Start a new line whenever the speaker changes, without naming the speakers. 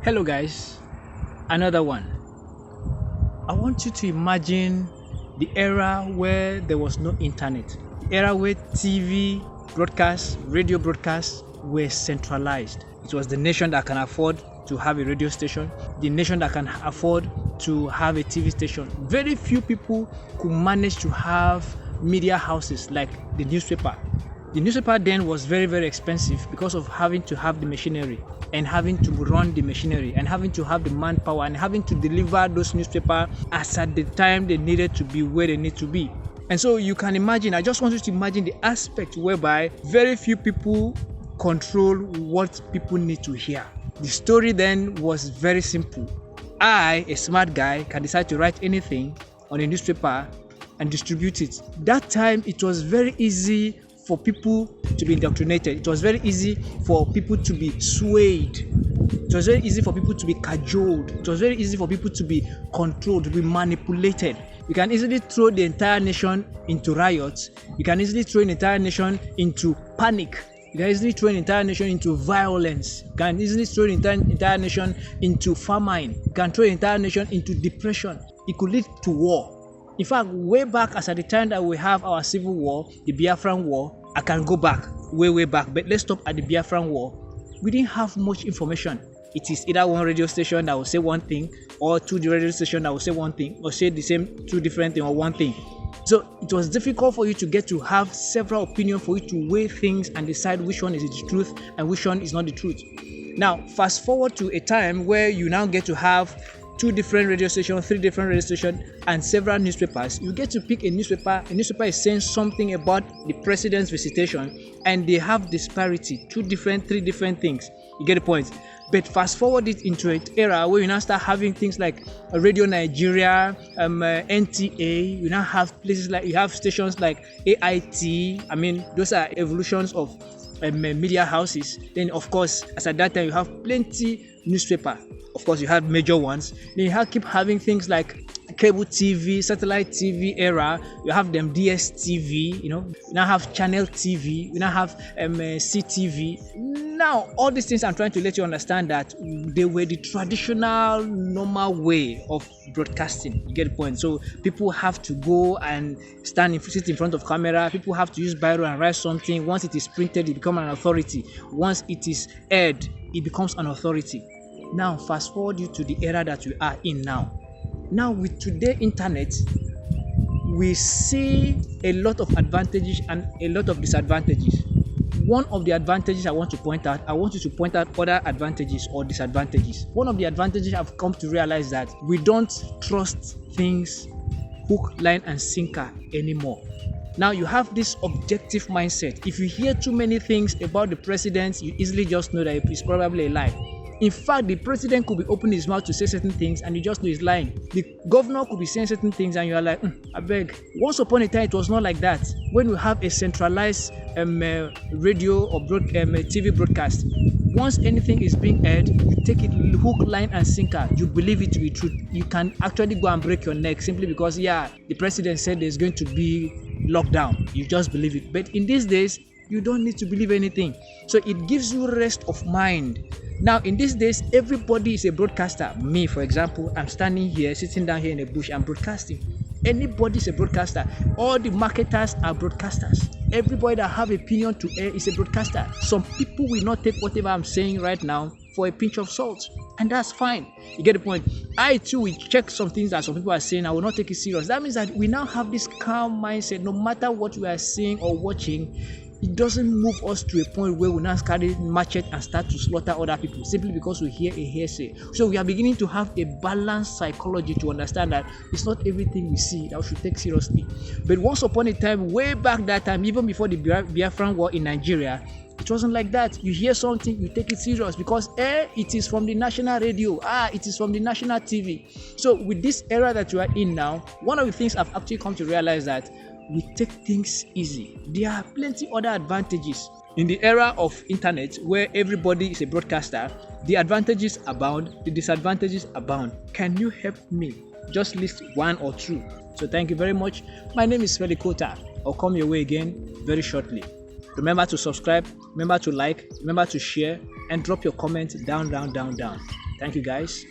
Hello, guys. Another one. I want you to imagine the era where there was no internet, the era where TV broadcasts, radio broadcasts were centralized. It was the nation that can afford to have a radio station, the nation that can afford to have a TV station. Very few people could manage to have media houses like the newspaper. The newspaper then was very, very expensive because of having to have the machinery and having to run the machinery and having to have the manpower and having to deliver those newspapers as at the time they needed to be where they need to be. And so you can imagine, I just want you to imagine the aspect whereby very few people control what people need to hear. The story then was very simple. I, a smart guy, can decide to write anything on a newspaper and distribute it. That time it was very easy for people to be indoctrinated. It was very easy for people to be swayed. It was very easy for people to be cajoled. It was very easy for people to be controlled, to be manipulated. You can easily throw the entire nation into riots. You can easily throw an entire nation into panic. You can easily throw an entire nation into violence. You can easily throw an entire nation into famine. You can throw an entire nation into depression. It could lead to war. In fact, way back as at the time that we have our civil war, the Biafran war, I can go back, way back, but let's stop at the Biafran war. We didn't have much information. It is either one radio station that will say one thing, or two radio stations that will say one thing, or say the same two different things or one thing. So it was difficult for you to get to have several opinions, for you to weigh things and decide which one is the truth and which one is not the truth. Now, fast forward to a time where you now get to have two different radio stations, three different radio stations, and several newspapers. You get to pick a newspaper. A newspaper is saying something about the president's visitation, and they have disparity, three different things. You get the point. But fast forward it into an era where you now start having things like Radio Nigeria, NTA. You now have places like, you have stations like AIT. I mean, those are evolutions of media houses. Then of course, as at that time, you have plenty newspaper. Of course, you have major ones. Then you keep having things like cable TV, satellite TV era. You have them DSTV. You now have channel TV. You now have CTV. Now, all these things I'm trying to let you understand that they were the traditional, normal way of broadcasting. You get the point? So people have to go and sit in front of camera. People have to use biro and write something. Once it is printed, it becomes an authority. Once it is aired, it becomes an authority. Now, fast forward you to the era that we are in now. Now, with today's internet, we see a lot of advantages and a lot of disadvantages. One of the advantages I want you to point out other advantages or disadvantages. One of the advantages I've come to realize that we don't trust things hook, line, and sinker anymore. Now you have this objective mindset. If you hear too many things about the president, you easily just know that it's probably a lie. In fact, the president could be opening his mouth to say certain things and you just know he's lying. The governor could be saying certain things and you are like, I beg. Once upon a time, it was not like that. When you have a centralized radio or TV broadcast, once anything is being aired, you take it hook, line, and sinker. You believe it to be true. You can actually go and break your neck simply because, the president said there's going to be lockdown. You just believe it. But in these days, you don't need to believe anything. So it gives you rest of mind. Now, in these days, everybody is a broadcaster. Me, for example, I'm standing here, sitting down here in a bush, I'm broadcasting. Anybody is a broadcaster. All the marketers are broadcasters. Everybody that have opinion to air is a broadcaster. Some people will not take whatever I'm saying right now for a pinch of salt, and that's fine. You get the point. I too will check some things that some people are saying. I will not take it serious. That means that we now have this calm mindset. No matter what we are seeing or watching, it doesn't move us to a point where we now carry machete and start to slaughter other people simply because we hear a hearsay. So we are beginning to have a balanced psychology to understand that it's not everything we see that we should take seriously. But once upon a time, way back that time, even before the Biafran war in Nigeria, it wasn't like that. You hear something, you take it serious because it is from the national radio. It is from the national TV. So with this era that you are in now, one of the things I've actually come to realize that we take things easy. There are plenty other advantages. In the era of internet where everybody is a broadcaster, the advantages abound, the disadvantages abound. Can you help me just list one or two? So thank you very much. My name is Felikota. I'll come your way again very shortly. Remember to subscribe, Remember to like, remember to share, and drop your comment down. Thank you guys.